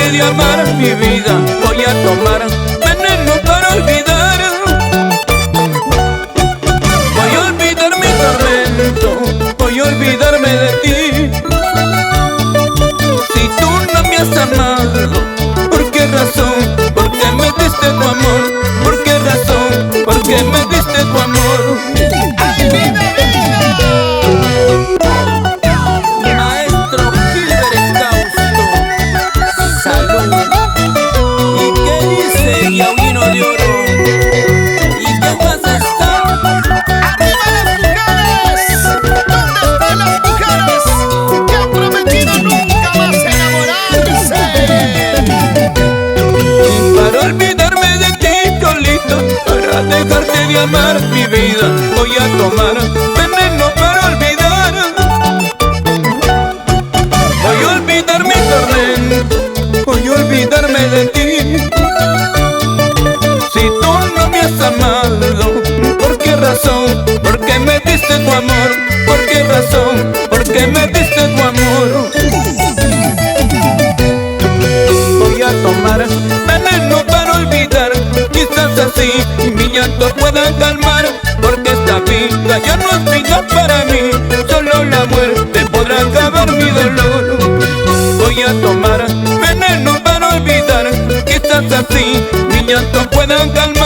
dejarte de amar mi vida. Voy a tomar veneno para olvidar. Voy a olvidar mi tormento, voy a olvidarme de ti. Si tú no me has amado, ¿por qué razón? ¿Por qué me diste tu amor? ¿Por qué razón? ¿Por qué me diste tu amor? ¡Ay, vida, vida! Maestro Gilbert Causto, salud. ¿Y qué dice Yaulino de Oro? ¿Y qué pasa está? ¡Arriba las mujeres! ¿Dónde están las mujeres que han prometido nunca más enamorarse? Y para olvidarme de ti, Cholito, para dejarte de amar mi vida, voy a tomar veneno para olvidar. Voy a olvidar mi tormento, voy a olvidarme de ti. Si tú no me has amado, ¿por qué razón? ¿Por qué me diste tu amor? ¿Por qué razón? ¿Por qué me diste tu amor? Voy a tomar veneno para olvidar. Quizás así mi llanto pueda calmar, porque esta vida ya no es vida para mí. Solo la muerte podrá acabar mi dolor. Voy a tomar veneno para olvidar. Quizás así mi llanto pueda calmar,